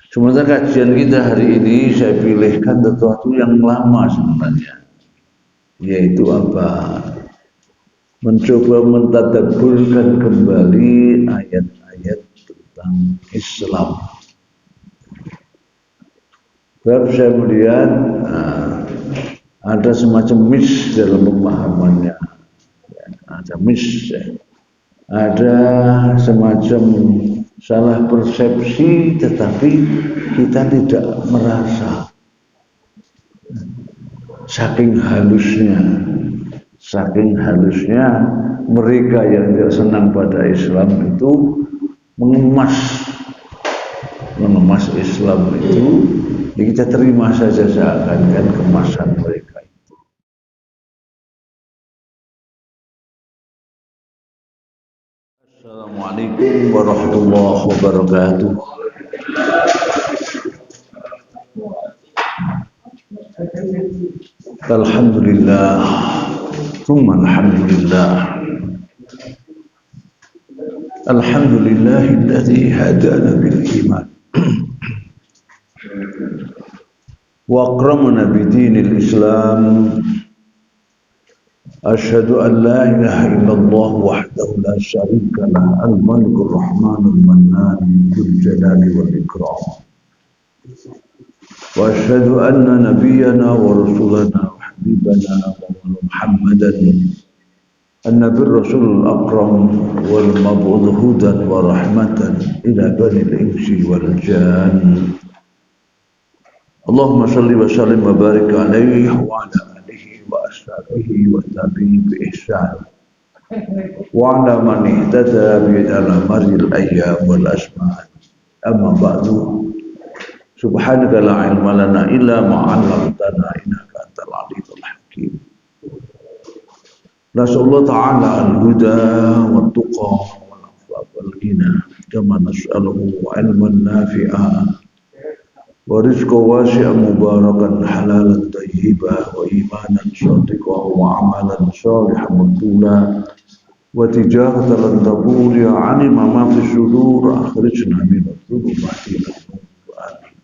Sementara kajian kita hari ini saya pilihkan sesuatu yang lama sebenarnya, yaitu apa? Mencoba mentadabburkan kembali ayat-ayat tentang Islam. Sebab saya melihat ada semacam miss dalam pemahamannya, ada miss, ada semacam salah persepsi, tetapi kita tidak merasa. Saking halusnya mereka yang tidak senang pada Islam itu mengemas Islam itu, ya kita terima saja seakan-akan kemasan mereka itu. Assalamualaikum warahmatullahi wabarakatuh. Alhamdulillah, thumma alhamdulillah. Alhamdulillahilladzi hadana bil iman wa akramana bidinil Islam. Asyhadu an la ilaha illallah wahdahu la syarika lah, al-malikur rahmanul mannan, dzul jalali wal ikram. Wa asyhadu anna nabiyyana wa rasulana wa habibana Muhammadan an-nabiy rasulul akram wal mab'udz hudan wa rahmatan ila banil insi wal jan. Allahumma shalli wa sallim wa barik alaihi wa ala alihi wa ashabihi wa tabi'in bi ihsan wa ala man ihtada bi al-maril ayyam wal asma'. Amma ba'du, subhanaka la ilma lana illa ma 'allamtana innaka antal alimul hakim. Nasallahu ta'ala al-huda wa tuqa wal afaf wal ghina, kama nas'aluhu ilman nafi'a wa rizqan wasi'an mubarakan halalan tayyiban wa imanan shadiqan wa amalan shalihan maqbula wa tijaratan lan tabur ya 'alima ma fi sudur akhrijna min adh-dhulumati ila an-nur. Amin.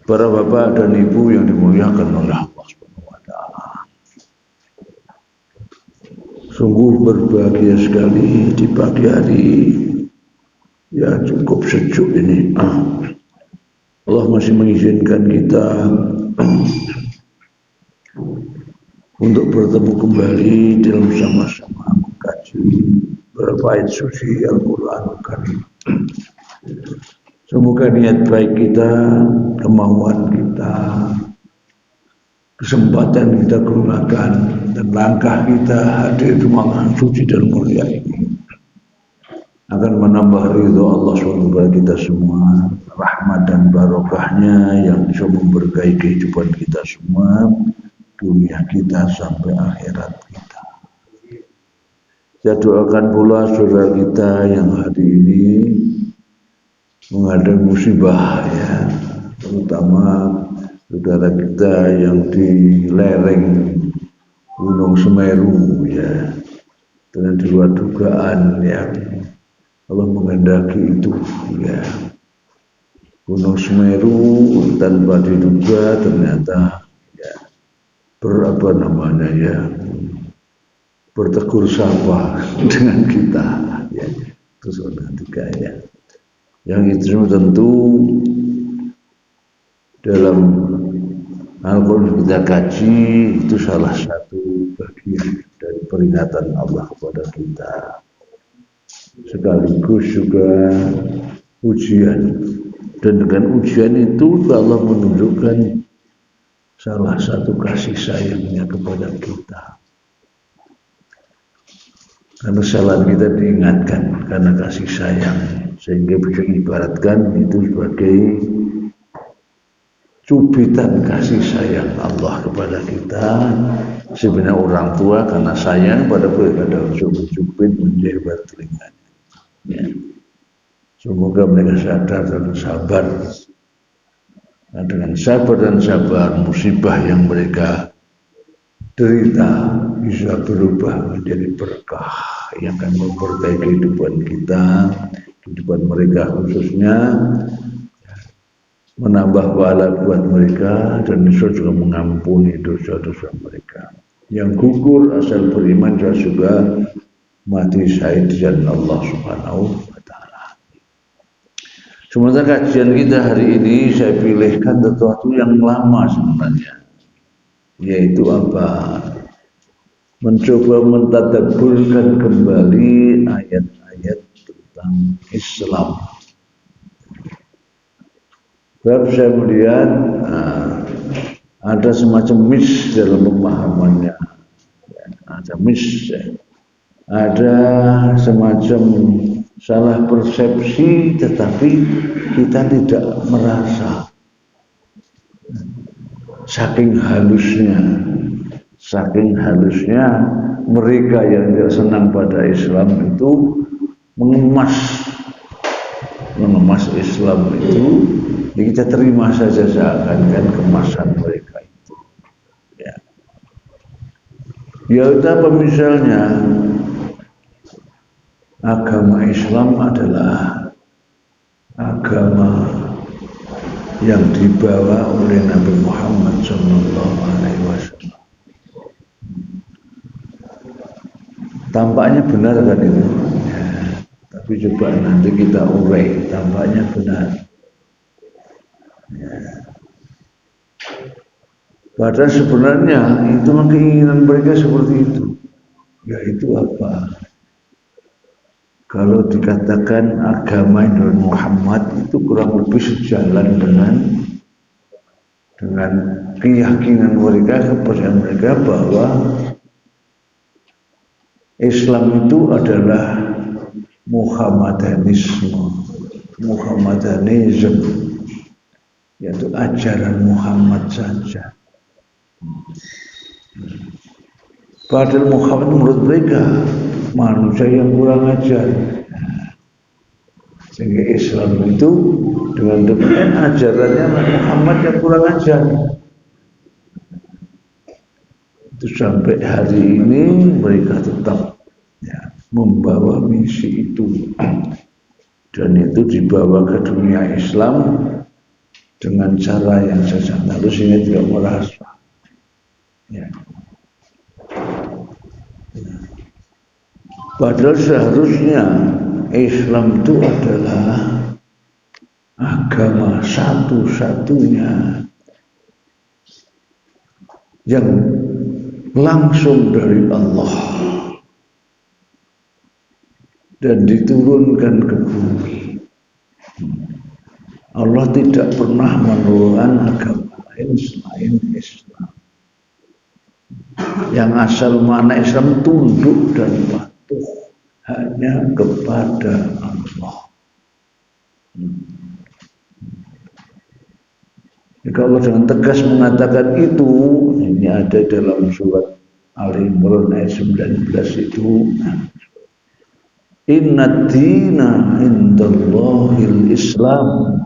Para bapak dan ibu yang dimuliakan oleh Allah Subhanahu wa taala, sungguh berbahagia sekali di pagi hari yang cukup sejuk ini. Allah masih mengizinkan kita untuk bertemu kembali dalam sama-sama mengkaji beberapa suci Al-Quran Karim. Semoga niat baik kita, kemauan kita, kesempatan kita gunakan, dan langkah kita hadir di ruangan suci dan mulia ini akan menambah ridho Allah SWT kepada kita semua, rahmat dan barokahnya yang bisa memberkahi kehidupan kita semua, dunia kita sampai akhirat kita. Saya doakan pula saudara kita yang hari ini menghadapi musibah, ya, terutama saudara kita yang di lereng Gunung Semeru, ya, dengan di luar dugaan yang Allah menghendaki itu, ya. Gunung Semeru tanpa diduga ternyata, ya, bertegur sapa dengan kita, ya, itu sudah tiga, ya. Yang itu tentu dalam Al-Quran kita kaji itu salah satu bagian dari peringatan Allah kepada kita, sekaligus juga ujian. Dan dengan ujian itu Allah menunjukkan salah satu kasih sayangnya kepada kita, karena kesalahan kita diingatkan karena kasih sayang, sehingga bisa diibaratkan itu sebagai cubitan kasih sayang Allah kepada kita. Sebenarnya orang tua karena sayang pada ada cubit menjebat telinganya, ya. Semoga mereka sadar dan sabar. Nah, dengan sabar dan sabar musibah yang mereka derita bisa berubah menjadi berkah yang akan memberkahi kehidupan kita, kehidupan mereka khususnya, menambah pahala buat mereka, dan Yesus juga mengampuni dosa-dosa mereka. Yang gugur asal beriman juga mati syahid di jalan Allah Subhanahu wa taala. Sementara kajian kita hari ini saya pilihkan sesuatu yang lama sebenarnya, yaitu apa? Mencoba mentadabburkan kembali ayat-ayat tentang Islam. Sebab saya melihat ada semacam miss dalam pemahamannya, ada miss, ada semacam salah persepsi, tetapi kita tidak merasa. Saking halusnya mereka yang tidak senang pada Islam itu mengemas Islam itu, ya kita terima saja seakan-akan kemasan mereka itu. Ya apa misalnya, agama Islam adalah agama yang dibawa oleh Nabi Muhammad SAW. Tampaknya benar kan itu? Ya, tapi coba nanti kita urai, tampaknya benar. Ya. Padahal sebenarnya itu keinginan mereka seperti itu. Yaitu apa? Kalau dikatakan agama Nabi Muhammad itu kurang lebih sejalan dengan keyakinan mereka, kepercayaan mereka bahwa Islam itu adalah Muhammadanisme, Muhammadanism, yaitu ajaran Muhammad saja. Padahal Muhammad menurut mereka manusia yang kurang ajar. Sehingga Islam itu dengan demikian ajarannya Muhammad yang kurang ajar. Itu sampai hari ini mereka tetap membawa misi itu, dan itu dibawa ke dunia Islam dengan cara yang sesat, lalu sehingga tidak merasa. Padahal seharusnya Islam itu adalah agama satu-satunya yang langsung dari Allah dan diturunkan ke bumi. Allah tidak pernah menurunkan agama lain selain Islam. Yang asal mana Islam tunduk dan patuh hanya kepada Allah. Jika Allah dengan tegas mengatakan itu, ini ada dalam surat Al-Imran ayat 19 itu, Inna dina indallahil Islam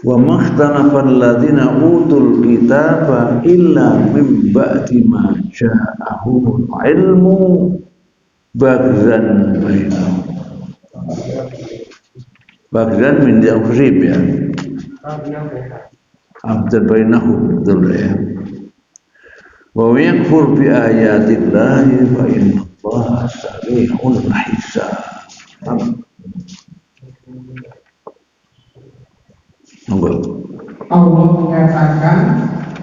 wa makhtalafa alladhina utul kitaba illa min ba'di ma ja'ahumul ilmu bagzan bainahum. Bagzan min di'afrib ya. Abdan bainahum, betul ya. Wa yakfur bi ayatillahi fa inna Allah sarihul hisab. Allah mengatakan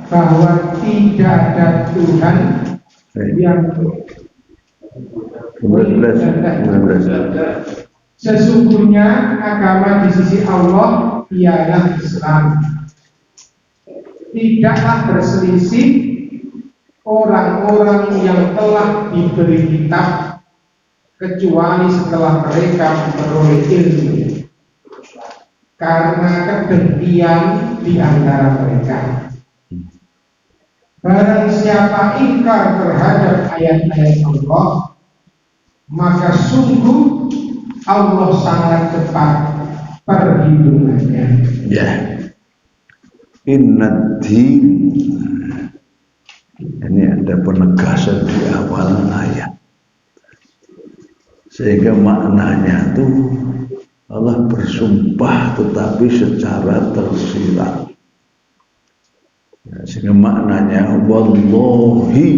bahwa tidak ada Tuhan yang 19. Sesungguhnya agama di sisi Allah ialah Islam. Tidaklah berselisih orang-orang yang telah diberi kitab kecuali setelah mereka memperoleh ilmu, karena kedengkian di antara mereka. Barang siapa ingkar terhadap ayat-ayat Allah, maka sungguh Allah sangat cepat perhitungannya. Ya. Inna din Ini ada penegasan di awal ayat. Sehingga maknanya itu Allah bersumpah tetapi secara tersirat. Sehingga maknanya wallahi,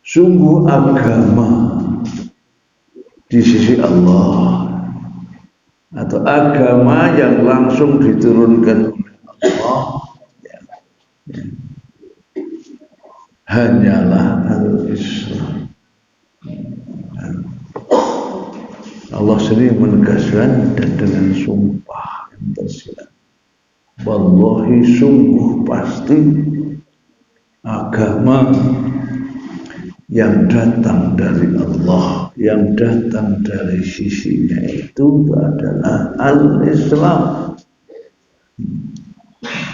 sungguh agama di sisi Allah atau agama yang langsung diturunkan oleh Allah hanyalah al-Islam. Allah sendiri menegaskan dan dengan sumpah yang tersirat. Wallahi, sungguh pasti agama yang datang dari Allah, yang datang dari sisinya itu adalah al-Islam.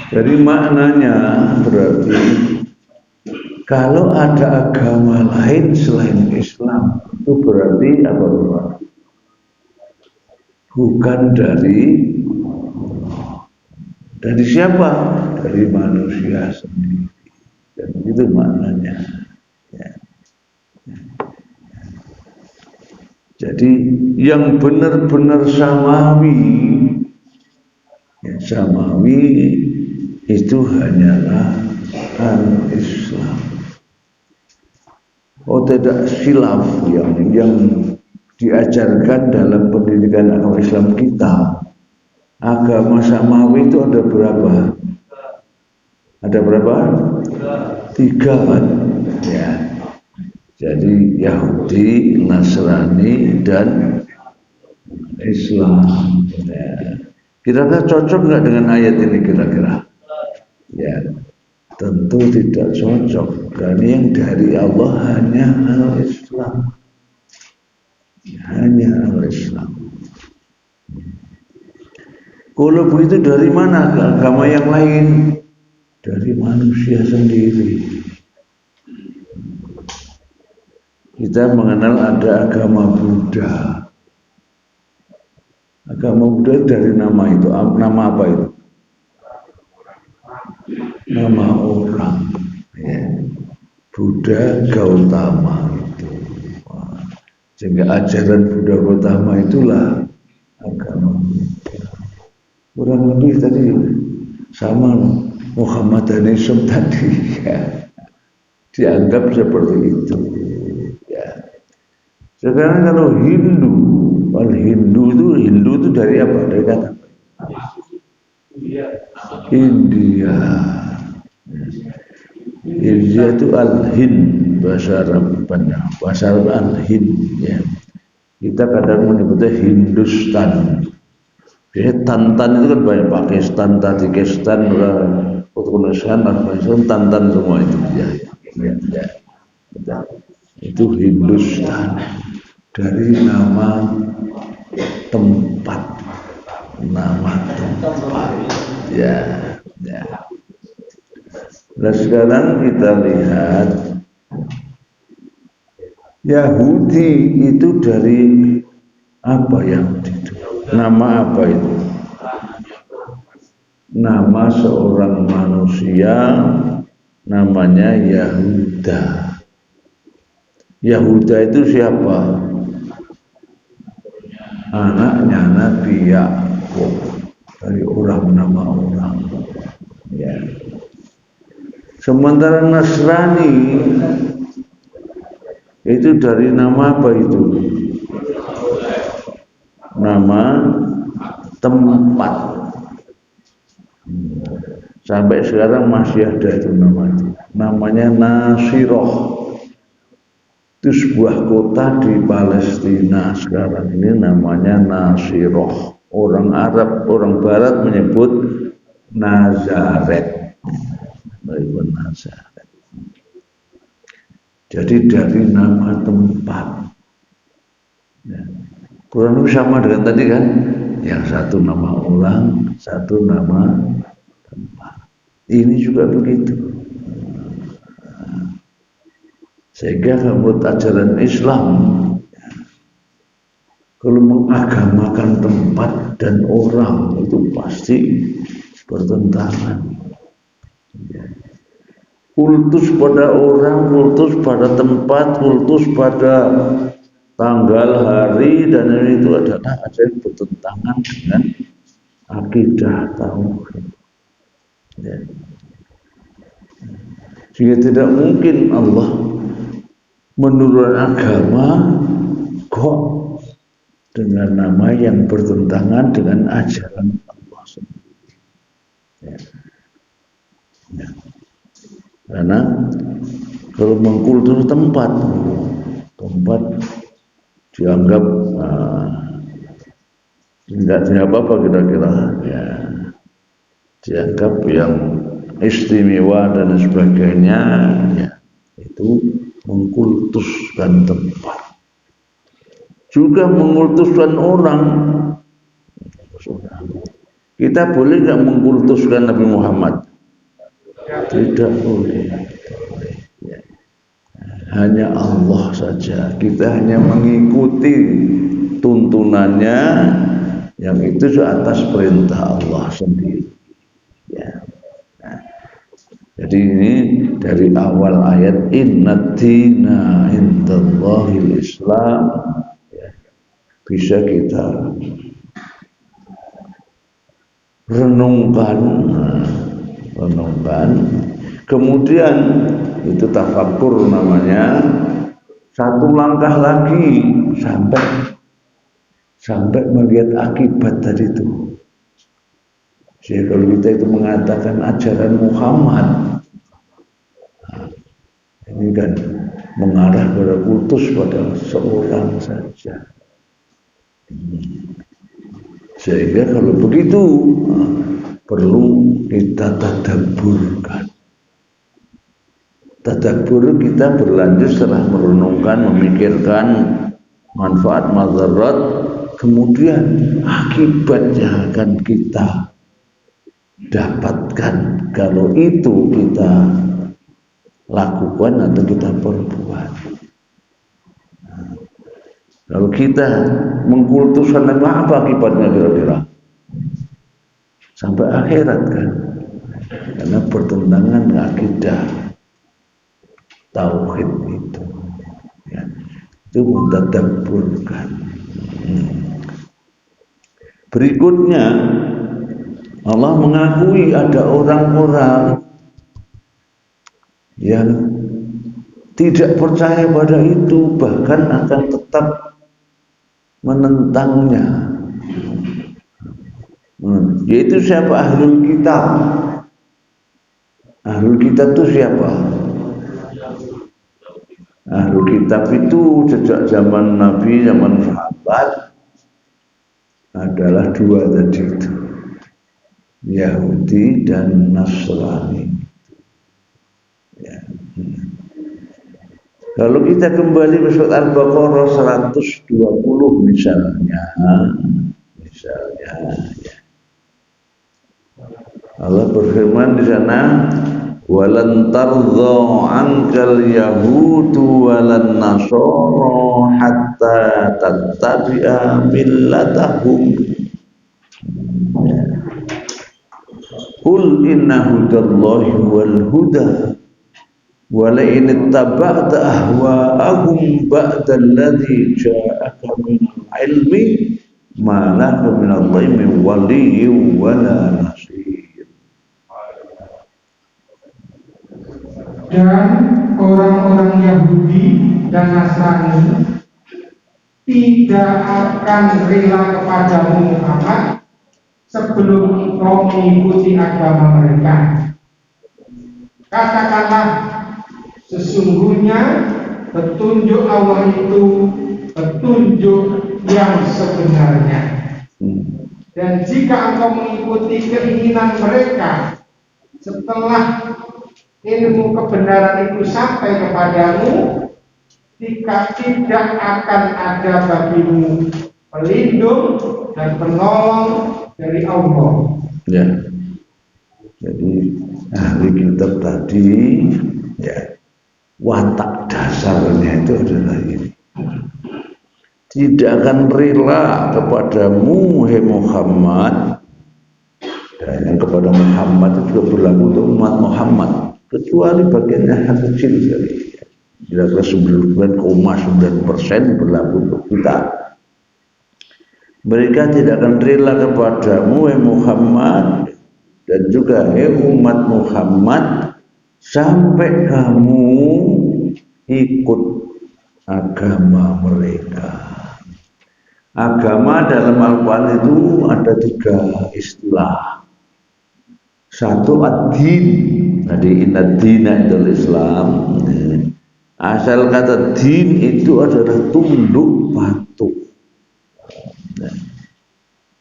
Jadi maknanya berarti kalau ada agama lain selain Islam itu berarti apa? Bukan dari siapa? Dari manusia sendiri. Dan itu maknanya. Ya. Jadi yang benar-benar samawi, samawi itu hanyalah al-Islam. Oh, tidak silaf yang diajarkan dalam pendidikan agama Islam kita. Agama samawi itu ada berapa? Ada berapa? 3 kan? Ya. Jadi Yahudi, Nasrani, dan Islam. Ya. Kira-kira cocok nggak dengan ayat ini kira-kira? Ya, tentu tidak cocok. Karena yang dari Allah hanya al-Islam. Hanya al-Islam. Kalau begitu dari mana agama yang lain? Dari manusia sendiri. Kita mengenal ada agama Buddha. Agama Buddha dari nama itu. Nama apa itu? Nama orang. Ya. Buddha Gautama itu. Sehingga ajaran Buddha Gautama itulah agama Buddha. Kurang lebih tadi sama Muhammadanisme tadi ya. Dianggap seperti itu ya. Sekarang kalau Hindu itu dari apa? Dari kata India. India itu al-Hind, bahasa Arabnya, bahasa Arab al-Hind ya. Kita kadang menyebutnya Hindustan. Biasanya Tantan itu kan banyak, Pakistan, Tajikistan, Turkmenistan, Afghanistan, Tantan semua itu ya. Itu Hindustan dari nama tempat ya. Nah sekarang kita lihat Yahudi itu dari apa yang itu? Nama apa itu? Nama seorang manusia namanya Yahuda. Yahuda itu siapa? Anaknya Nabi Yakub. Dari nama orang. Ya. Sementara Nasrani itu dari nama apa itu? Nama tempat. Sampai sekarang masih ada itu namanya Nasiroh. Itu sebuah kota di Palestina sekarang ini namanya Nasiroh. Orang Arab, orang Barat menyebut Nazaret. Nazaret. Jadi dari nama tempat. Ya. Kurang lebih sama dengan tadi kan, yang satu nama orang, satu nama tempat. Ini juga begitu. Sehingga menurut ajaran Islam, kalau mengagamakan tempat dan orang itu pasti bertentangan. kultus pada orang, kultus pada tempat, kultus pada tanggal, hari, dan itu adalah ada yang bertentangan dengan akidah tauhid. Ya. Sehingga tidak mungkin Allah menurunkan agama kok dengan nama yang bertentangan dengan ajaran Allah sendiri. Ya. Ya. Karena kalau mengkultur tempat dianggap tidak apa-apa kira-kira, ya, dianggap yang istimewa dan sebagainya, ya, itu mengkultuskan tempat, juga mengkultuskan orang. Kita boleh nggak mengkultuskan Nabi Muhammad? Tidak boleh. Ya. Hanya Allah saja. Kita hanya mengikuti tuntunannya, yang itu atas perintah Allah sendiri. Ya. Nah, jadi ini dari awal ayat Inna dina indallahil Islam, ya, bisa kita renungkan, kemudian itu tafakur namanya, satu langkah lagi sampai melihat akibat tadi itu. Jadi kalau kita itu mengatakan ajaran Muhammad, nah, ini kan mengarah pada kultus pada seorang saja. Sehingga kalau begitu, nah, perlu kita tadabburkan. Tadabbur kita berlanjut setelah merenungkan, memikirkan manfaat madarat, kemudian akibatnya akan kita dapatkan kalau itu kita lakukan atau kita perbuat. Nah, kalau kita mengkultuskan apa akibatnya kira-kira? Sampai akhirat kan, karena bertentangan dengan akidah tauhid itu, ya, itu mentadabburkan. Berikutnya Allah mengakui ada orang-orang yang tidak percaya pada itu, bahkan akan tetap menentangnya. Yaitu siapa? Ahlul kitab. Ahlul kitab itu siapa? Ahlul kitab itu sejak zaman Nabi, zaman sahabat adalah dua tadi itu, Yahudi dan Nasrani. Ya. Kalau kita kembali ke surat Al-Baqarah 120 misalnya, ya. Allah berfirman di sana, walan tardha ankal yahudu walan nasara hatta tattabi'a millatahum. Qul inna hudallahi wal huda wa la in ittaba'ta ahwa'ahum ba'da alladhi ja'aka minal ilmi ma laka minallahi min waliyyin wa la nasir. Dan orang-orang Yahudi dan Nasrani tidak akan rela kepadamu Muhammad sebelum engkau mengikuti agama mereka. Katakanlah, sesungguhnya petunjuk Allah itu petunjuk yang sebenarnya. Dan jika engkau mengikuti keinginan mereka setelah ilmu kebenaran itu sampai kepadamu, jika tidak akan ada bagimu pelindung dan penolong dari Allah. Ya. Jadi ahli kitab tadi, ya, watak dasarnya itu adalah ini. Tidak akan rela kepadamu, hai Muhammad, dan yang kepada Muhammad itu juga berlaku untuk umat Muhammad. kecuali bagiannya hal kecil sekali. Kira-kira 99,9% berlaku untuk kita. Mereka tidak akan rela kepadamu, Muhammad, dan juga umat Muhammad, sampai kamu ikut agama mereka. Agama dalam Al-Quran itu ada 3 istilah. Satu ad-din, tadi inna dina idul Islam. Asal kata din itu adalah tunduk patuh.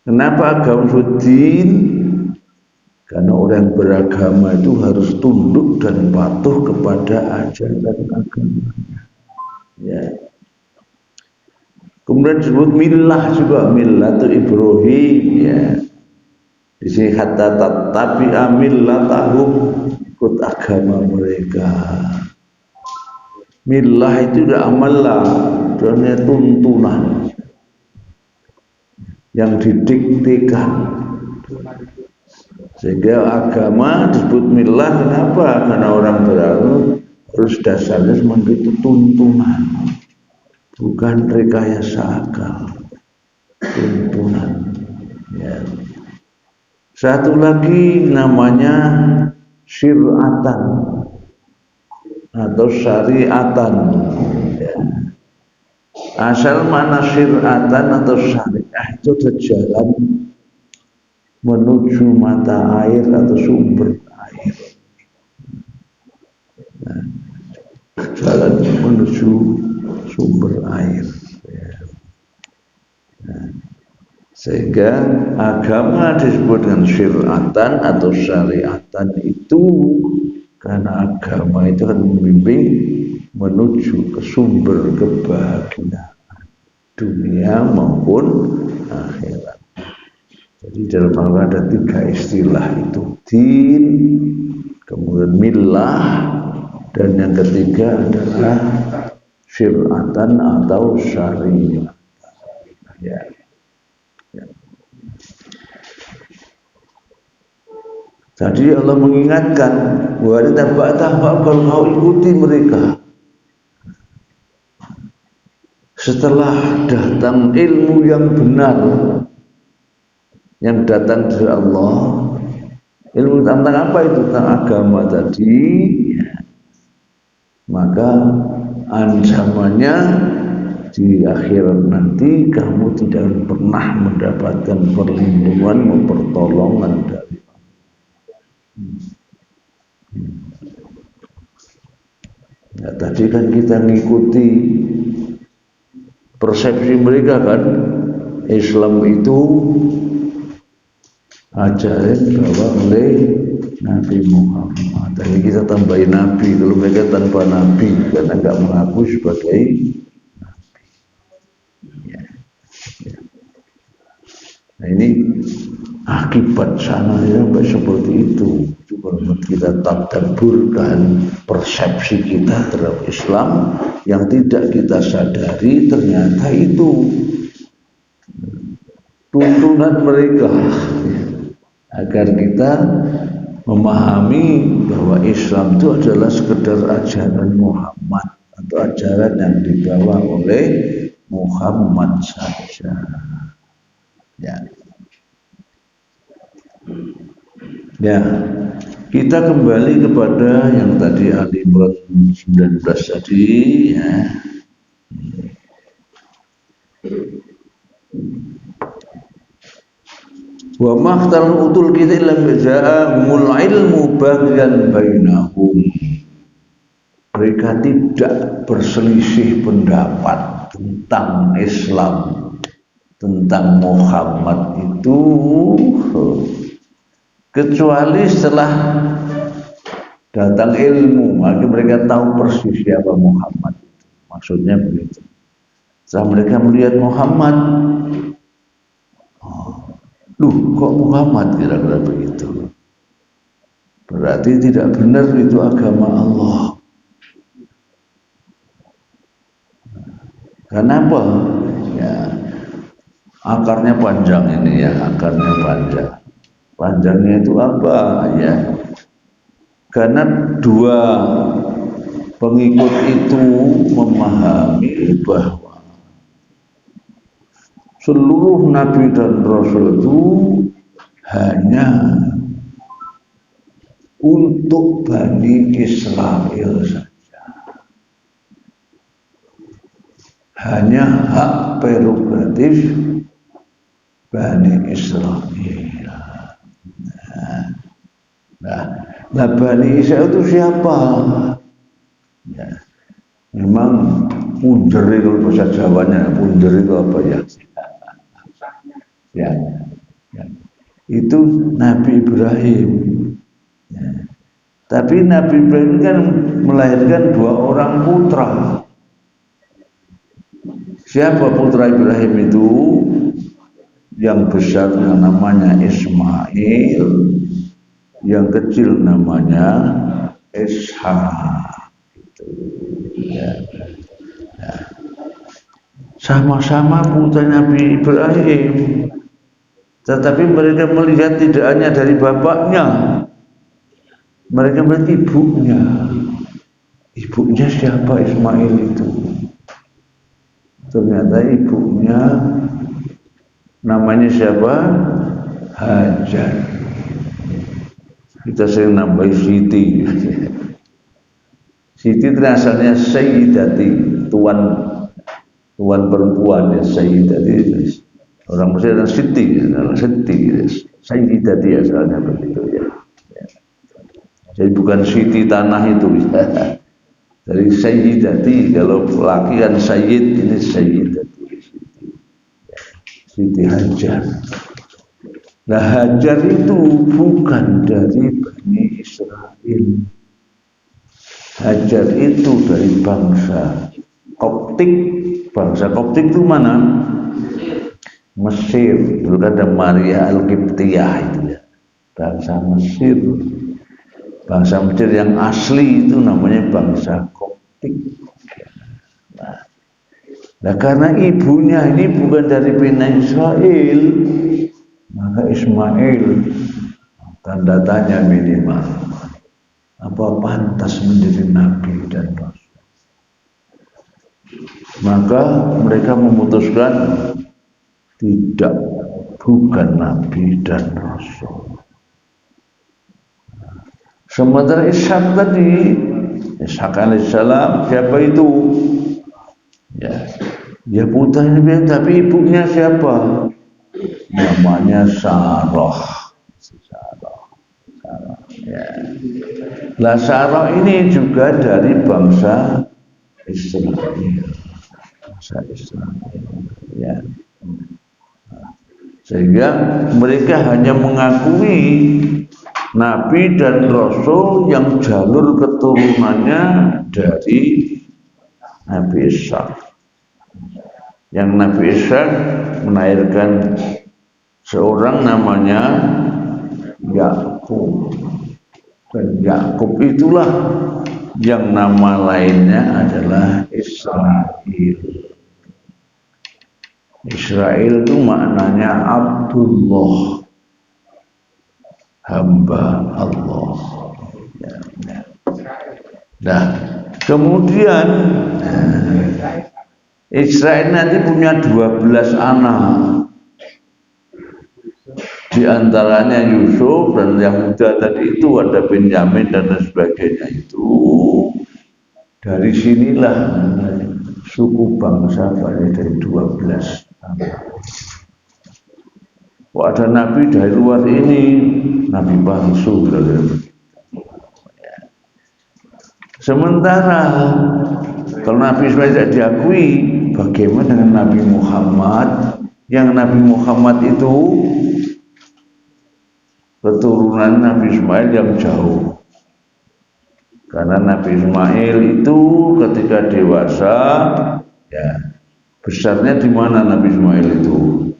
Kenapa agama din? Karena orang beragama itu harus tunduk dan patuh kepada ajaran agamanya. Ya. Kemudian disebut millah juga, millatu Ibrahim, ya. Di sini hatta tapi millatahum, ikut agama mereka. Millah itu udah amallah, dan tuntunan yang didiktekan. Sehingga agama disebut millah, kenapa? Karena orang beragama harus dasarnya sebagai tuntunan, bukan rekayasa akal, tuntunan. Ya. Satu lagi namanya syir'atan atau syariatan. Ya. Asal mana syir'atan atau syariah itu jalan menuju mata air atau sumber air. Nah, jalan menuju sumber air. Ya. Nah, sehingga agama disebut dengan syir'atan atau syariatan itu karena agama itu akan membimbing menuju ke sumber kebahagiaan dunia maupun akhirat. Jadi dalam Al-Quran ada 3 istilah itu, din, kemudian millah, dan yang ketiga adalah syir'atan atau syariah. Ya. Ya. Tadi Allah mengingatkan bahwa kalau kau ikuti mereka, setelah datang ilmu yang benar yang datang dari Allah, ilmu tentang apa itu? Tentang agama tadi, maka ancamannya di akhirat nanti kamu tidak pernah mendapatkan perlindungan, pertolongan dari Allah. Ya, tadi kan kita ngikuti persepsi mereka kan, Islam itu ajaran bahwa oleh Nabi Muhammad. Tadi kita tambahin Nabi, kalau mereka tanpa Nabi karena nggak mengaku sebagai Nabi. Ya. Ya. Nah ini akibat sananya seperti itu. Coba kita tadabburkan persepsi kita terhadap Islam yang tidak kita sadari ternyata itu tuntunan mereka. Agar kita memahami bahwa Islam itu adalah sekedar ajaran Muhammad atau ajaran yang dibawa oleh Muhammad saja. Ya. Ya, kita kembali kepada yang tadi Ali Imran 19 tadi, ya. Wa mahtal utul kita lam ja'ahumul ilmu baghyan bainahum. Mereka tidak berselisih pendapat tentang Islam, tentang Muhammad itu kecuali setelah datang ilmu, maka mereka tahu persis siapa Muhammad. Maksudnya begitu. Setelah mereka melihat Muhammad, kok Muhammad kira-kira begitu? Berarti tidak benar itu agama Allah. Kenapa? Ya, akarnya panjang ini ya, akarnya panjang. Panjangnya itu apa? Ya, Karena dua pengikut itu memahami bahwa seluruh nabi dan rasul itu hanya untuk Bani Israel saja, hanya hak prerogatif Bani Israel. Nah, Bani Israel itu siapa? Ya, memang punjer itu bahasa Jawanya, punjer itu apa ya? Ya, itu Nabi Ibrahim. Ya. Tapi Nabi Ibrahim kan melahirkan dua orang putra. Siapa putra Ibrahim itu? Yang besar namanya Ismail, yang kecil namanya Ishak. Ya. Ya. Sama-sama putra Nabi Ibrahim, tetapi mereka melihat tidak hanya dari bapaknya, mereka melihat ibunya. Ibunya siapa? Ismail itu. Ternyata ibunya namanya siapa? Hajar. Kita sering nambah Siti. Siti itu asalnya Sayyidati, tuan perempuan ya, Sayyidati. Orang Mesir adalah Siti, Sayyidati asalnya begitu ya. Jadi bukan Siti tanah itu. Dari Sayyidati, kalau laki kan Sayyid, ini Sayyidati. Siti Hajar. Nah, Hajar itu bukan dari Bani Israel. Hajar itu dari bangsa Koptik. Bangsa Koptik itu mana? Mesir. Dulu ada Maria Al-Qibtiyah itu ya. Bangsa Mesir. Bangsa Mesir yang asli itu namanya bangsa Koptik. Nah, karena ibunya ini bukan dari Bani Israel, maka Ismail tanda tanya minimal. Apa pantas menjadi nabi dan rasul? Maka mereka memutuskan tidak, bukan nabi dan rasul. Sementara Ishak tadi, Ishak alaihissalam, siapa itu? Ya putra Nabi, tapi ibunya siapa? Namanya Sarah. Ya. Lah Sarah ini juga dari bangsa Israel. Bangsa Israel. Ya. Sehingga mereka hanya mengakui nabi dan rasul yang jalur keturunannya dari Nabi Ishak. Yang Nabi Ishak melahirkan seorang namanya Yakub. Dan Yakub itulah yang nama lainnya adalah Israel. Israel itu maknanya Abdullah, hamba Allah. Nah, kemudian Israel nanti punya 12 anak. Di antaranya Yusuf, dan yang muda tadi itu ada Benyamin dan sebagainya itu. Dari sinilah suku bangsa banyak dari 12 anak. Kok ada nabi dari luar ini, nabi palsu. Sementara kalau Nabi Ismail tidak diakui, bagaimana dengan Nabi Muhammad? Yang Nabi Muhammad itu keturunan Nabi Ismail yang jauh. Karena Nabi Ismail itu ketika dewasa, ya besarnya di mana Nabi Ismail itu?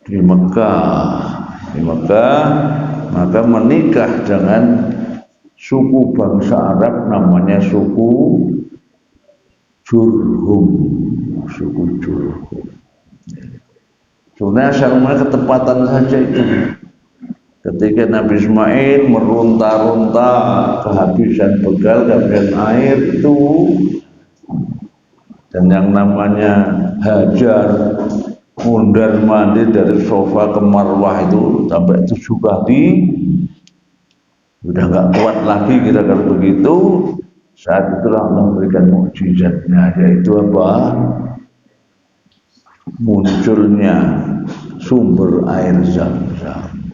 Di Mekah. Di Mekah, maka menikah dengan suku bangsa Arab namanya suku Jurhum. Suku Jurhum. Sebenarnya asal ketepatan saja itu. Ketika Nabi Ismail meronta-ronta kehabisan bekal, kehabisan air itu, dan yang namanya Hajar mundar mandir dari sofa ke marwah itu sampai 7 kali, udah nggak kuat lagi kira-kira begitu. Saat itulah Allah memberikan mukjizatnya, yaitu apa? Munculnya sumber air Zam-Zam.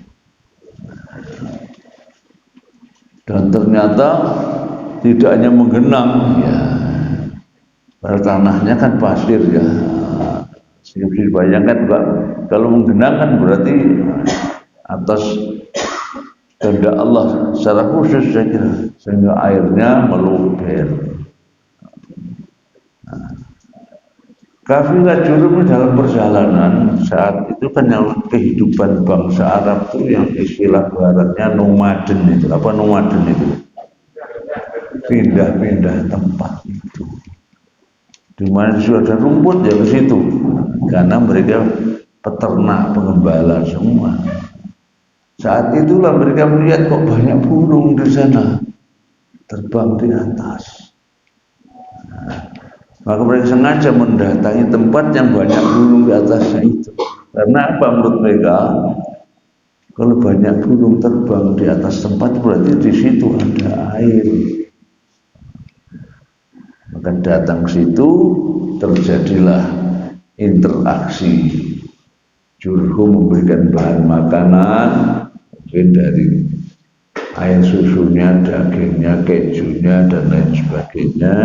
Dan ternyata tidak hanya menggenang, ya, pada tanahnya kan pasir ya. Bisa dibayangkan kalau menggenang kan berarti atas kehendak Allah secara khusus saya kira, sehingga airnya meluber. Kafilah Jurum dalam perjalanan saat itu kan yang kehidupan bangsa Arab itu yang istilah baratnya nomaden itu. Apa nomaden itu? Pindah-pindah tempat itu. Di mana sudah ada rumput ya ke situ. Karena mereka peternak, pengembala semua. Saat itulah mereka melihat kok banyak burung di sana terbang di atas. Maka mereka sengaja mendatangi tempat yang banyak burung di atasnya itu. Karena apa menurut mereka? Kalau banyak burung terbang di atas tempat berarti di situ ada air. Maka datang ke situ terjadilah interaksi. Jurhum memberikan bahan makanan, mungkin dari air susunya, dagingnya, kejunya, dan lain sebagainya.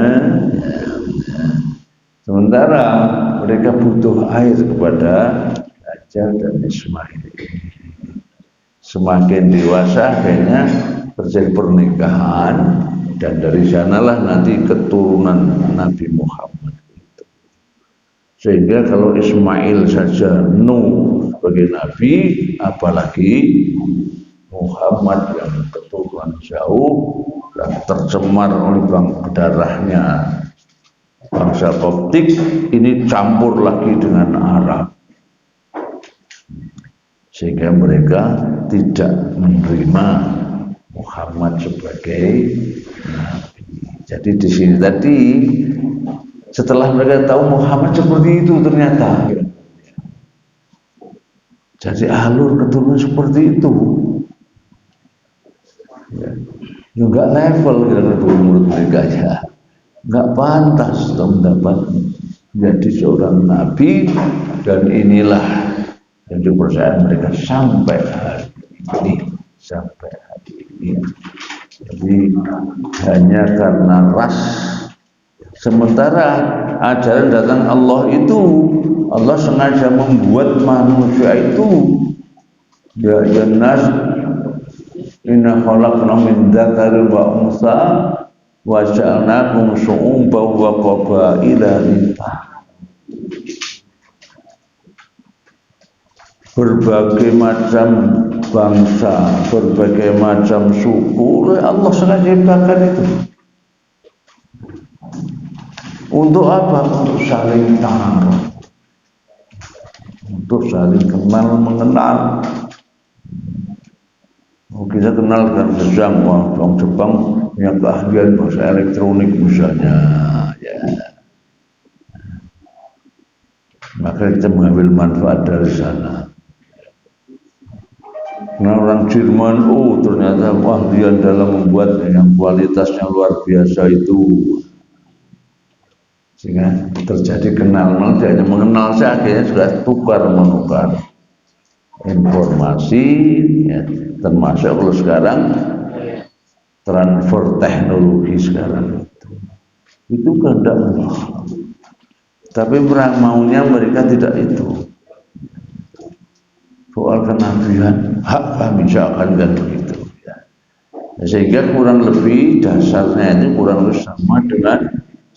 Sementara mereka butuh air kepada Hajar dan Ismail. Semakin dewasa akhirnya terjadi pernikahan, dan dari sanalah nanti keturunan Nabi Muhammad itu. Sehingga kalau Ismail saja Nuh sebagai Nabi, apalagi Muhammad yang keturunan jauh dan tercemar oleh darahnya bangsa Koptik, ini campur lagi dengan Arab, sehingga mereka tidak menerima Muhammad sebagai Nabi. Jadi di sini tadi setelah mereka tahu Muhammad seperti itu ternyata, jadi alur keturunan seperti itu. Ya, enggak level gitu menurut mereka ya. Enggak pantas mendapat menjadi seorang nabi, dan inilah yang dipercayai mereka sampai hari ini, sampai hari ini. Jadi hanya karena ras. Sementara ajaran datang Allah itu, Allah sengaja membuat manusia itu ya nas inna khalaqna min dzakarin wa unsa wa ja'alnakum syu'uban wa qabaila lita'arafu. Berbagai macam bangsa, berbagai macam suku, Allah sengaja ciptakan itu. Untuk apa? Untuk saling ta'aruf, untuk saling kenal mengenal. Kita kenal kan Jepang, orang Jepang punya keahlian bahasa elektronik misalnya, ya. Maka kita mengambil manfaat dari sana. Nah, orang Jerman, ternyata keahlian dalam membuat yang kualitasnya luar biasa itu, sehingga terjadi kenal, hanya mengenal saja, akhirnya sudah tukar menukar informasi, ya. Termasuk kalau sekarang transfer teknologi sekarang itu kehendak Allah. Tapi maunya mereka tidak itu. Soal kenabian, hak kami misalkan dan begitu. Ya. Sehingga kurang lebih dasarnya itu kurang lebih sama dengan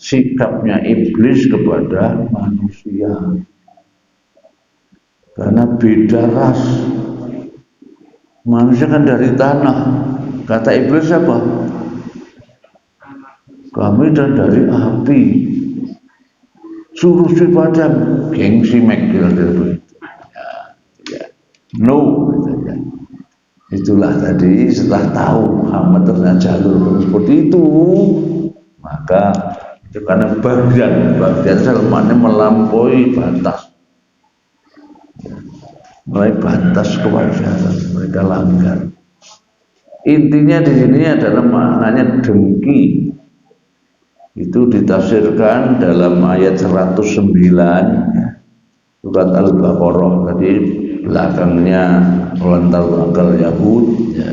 sikapnya iblis kepada manusia. Karena beda ras. Manusia kan dari tanah. Kata iblis apa? Kami dan dari api. Suruh si padam, gengsi mek kira-kira begitu. Ya. No, gitu ya. Itulah tadi setelah tahu Muhammad ternyata jalur seperti itu, maka itu karena bagian Salmannya melampaui batas, mulai batas kewajaran mereka langgar. Intinya di sini adalah maknanya dengki. Itu ditafsirkan dalam ayat 109 surat Al-Baqarah tadi, belakangnya lantar akal Yahud ya.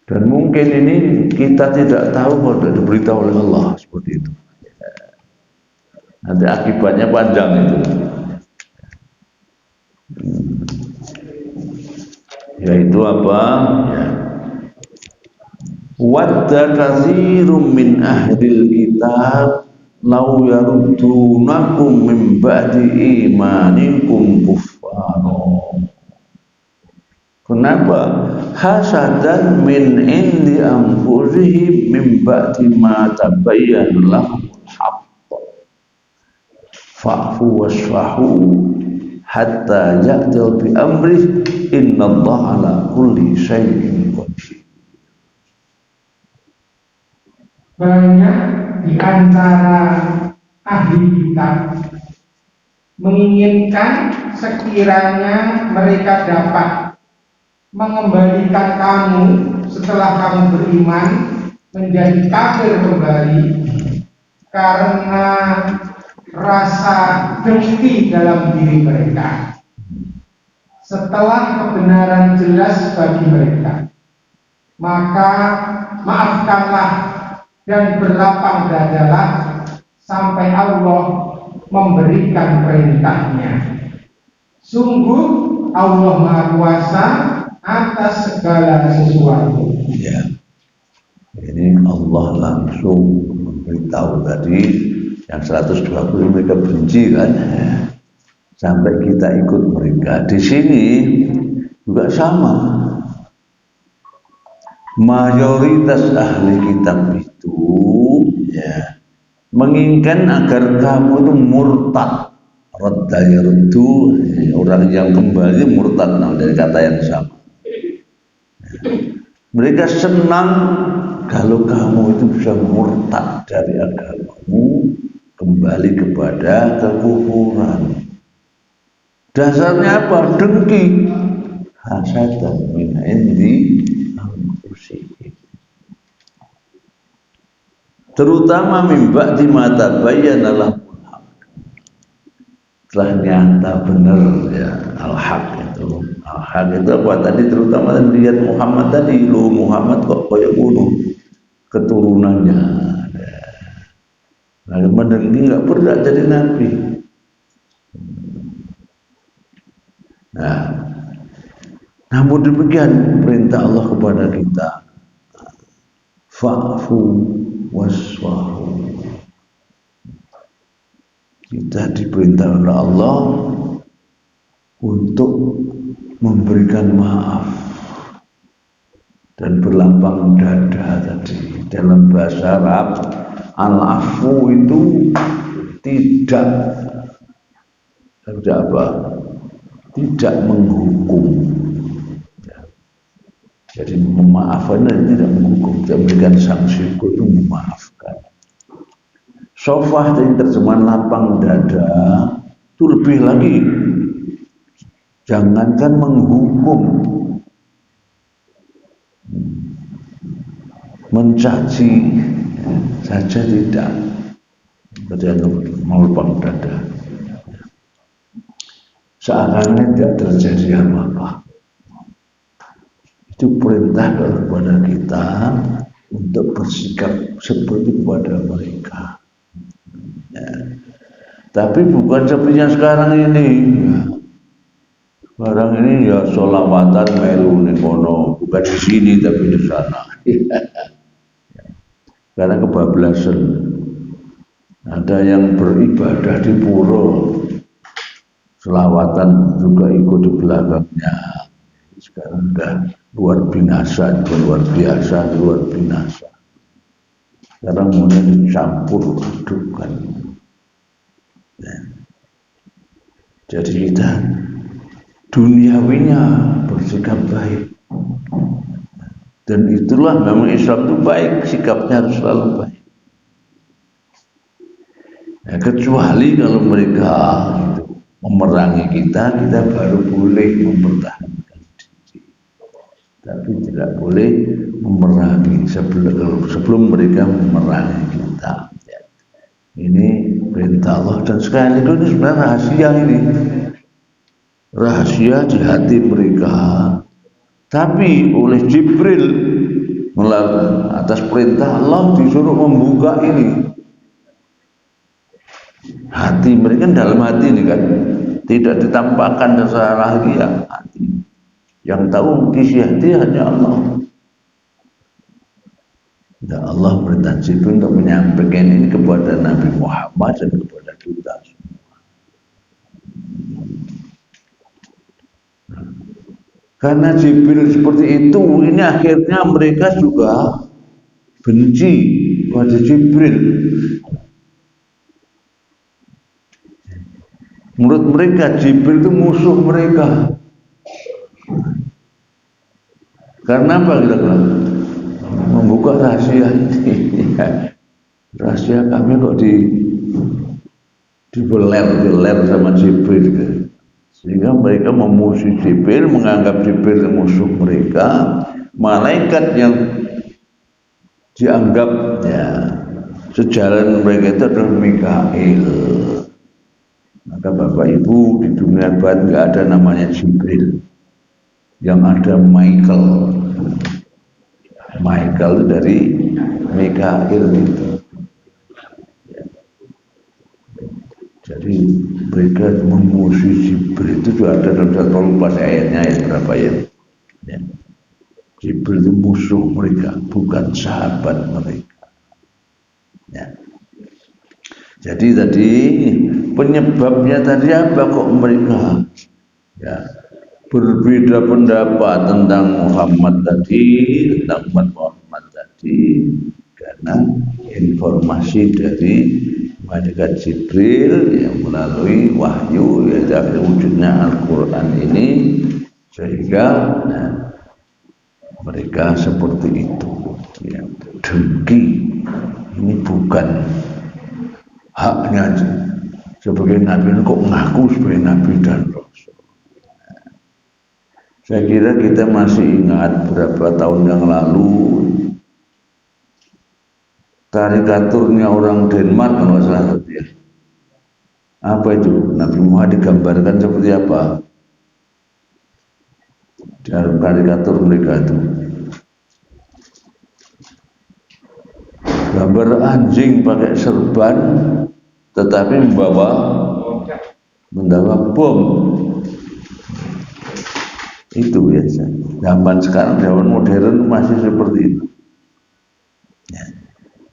Dan mungkin ini kita tidak tahu kalau tidak diberitahu oleh Allah seperti itu. Nanti akibatnya panjang itu. Yaitu apa? Ya. Wadda katsirum min ahlil kitab law yaruddunakum min ba'di imanikum kuffara. Kenapa? Hasadan min indi anfusihim min ba'di ma tabayyana lahumul haqq. Fa'fu wasfahu hatta ya'til bi amrih innallaha ala kulli syai'in qadir. Banyak di antara ahli kitab menginginkan sekiranya mereka dapat mengembalikan kamu setelah kamu beriman menjadi kafir kembali karena rasa dengki dalam diri mereka setelah kebenaran jelas bagi mereka. Maka maafkanlah dan berlapang dadalah sampai Allah memberikan perintahnya. Sungguh Allah Maha Kuasa atas segala sesuatu. Ya. Ini Allah langsung memberitahu tadi yang 120 mereka benci kan, sampai kita ikut mereka. Di sini juga sama. Mayoritas ahli kitab itu ya menginginkan agar kamu itu murtad. Radda yaruddu, orang yang kembali murtad, dari kata yang sama. Mereka senang kalau kamu itu bisa murtad dari agamamu, kembali kepada kekufuran. Dasarnya apa? Dengki. Hasadan min indi anfusihim. Terutama mimba di mata bayan lahumul haq. Telah nyata benar ya al-haq itu. Al-haq itu apa tadi? Terutama lihat Muhammad tadi, lu Muhammad kok kayak gunung keturunannya. Lalu mendengki nggak pernah jadi nabi. Nah, namun demikian perintah Allah kepada kita, fa'fu wasfahu. Kita diperintah oleh Allah untuk memberikan maaf dan berlapang dada tadi. Dalam bahasa Arab, al-afu itu tidak apa? Tidak menghukum. Jadi memaafkan dan tidak menghukum, tidak memberikan sanksi, itu memaafkan. Sofah dari terjemahan lapang dada itu lebih lagi, jangankan menghukum, mencaci saja tidak, berarti melapang dada. Seakan-akan tidak terjadi apa-apa. Itu perintah kepada kita untuk bersikap seperti kepada mereka. Ya. Tapi bukan seperti yang sekarang ini. Sekarang ini ya sholawatan melu ning kono, bukan di sini tapi di sana. Karena kebablasan. Ada yang beribadah di pura, selawatan juga ikut di belakangnya. Sekarang udah luar binasa, luar biasa, luar binasa. Sekarang mulai dicampur adukan. Ya. Jadi kita duniawinya bersikap baik. Dan itulah memang Islam itu baik, sikapnya harus selalu baik. Ya, kecuali kalau mereka itu memerangi kita, kita baru boleh mempertahankan diri. Tapi tidak boleh memerangi sebelum mereka memerangi kita. Ya. Ini perintah Allah, dan sekali itu sebenarnya rahasia ini. Rahasia di hati mereka. Tapi oleh Jibril melalui atas perintah Allah disuruh membuka ini hati mereka. Dalam hati ini kan tidak ditampakkan secara lahiriah, hati yang tahu isi hati hanya Allah. Dan Allah perintah Jibril untuk menyampaikan ini kepada Nabi Muhammad dan kepada kita semua. Karena Jibril seperti itu, ini akhirnya mereka juga benci pada Jibril. Menurut mereka Jibril itu musuh mereka. Karena apa kira-kira? Membuka rahasia ini. Rahasia kami kok dibeler sama Jibril kan? Sehingga mereka memusuhi Jibril, menganggap Jibril musuh mereka. Malaikat yang dianggap ya sejalan mereka itu adalah Mikail. Maka Bapak Ibu, di dunia batin nggak ada namanya Jibril, yang ada Michael. Michael dari Mikail itu. Jadi mereka memusuhi Jibril itu juga ada dalam satu lupa ayatnya, ayat berapa ya? Jibril itu musuh mereka, bukan sahabat mereka. Ya. Jadi tadi penyebabnya tadi apa kok mereka ya berbeda pendapat tentang Muhammad tadi, tentang umat Muhammad tadi, karena informasi dari malaikat Jibril yang melalui wahyu ya dari wujudnya Al-Quran ini, sehingga mereka seperti itu ya, dengki. Ini bukan haknya sebagai Nabi, kok ngaku sebagai Nabi dan Rasul. Saya kira kita masih ingat beberapa tahun yang lalu karikaturnya orang Denmark kalau salah ya. Apa itu? Nabi Muhammad digambarkan seperti apa? Dalam karikatur mereka itu gambar anjing pakai serban tetapi membawa bom. Itu biasa. Zaman sekarang, zaman modern masih seperti itu. Ya.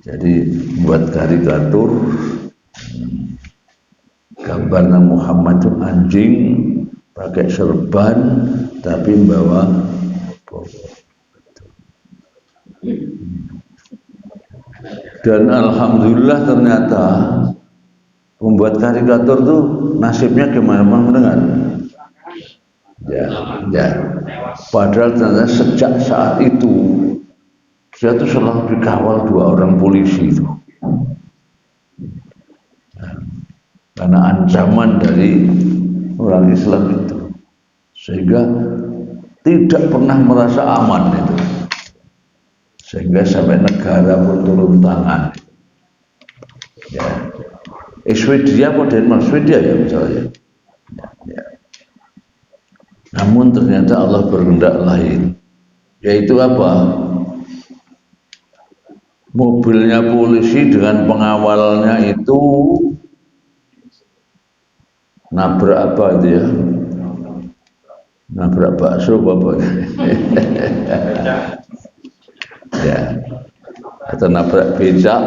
Jadi buat karikatur gambar Muhammad itu anjing pakai serban tapi membawa bom. Dan alhamdulillah ternyata membuat karikatur tuh nasibnya gimana mendengar? Ya. Padahal ternyata sejak saat itu dia tuh selalu dikawal 2 orang polisi itu. Karena ancaman dari orang Islam itu, sehingga tidak pernah merasa aman itu. Sehingga sampai negara pun turun tangan. Ya. Swedia atau Denmark, Swedia ya misalnya. Ya. Namun ternyata Allah berkehendak lain. Yaitu apa? Mobilnya polisi dengan pengawalnya itu nabrak apa itu ya? Nabrak bakso apa? Ya, atau nabrak becak,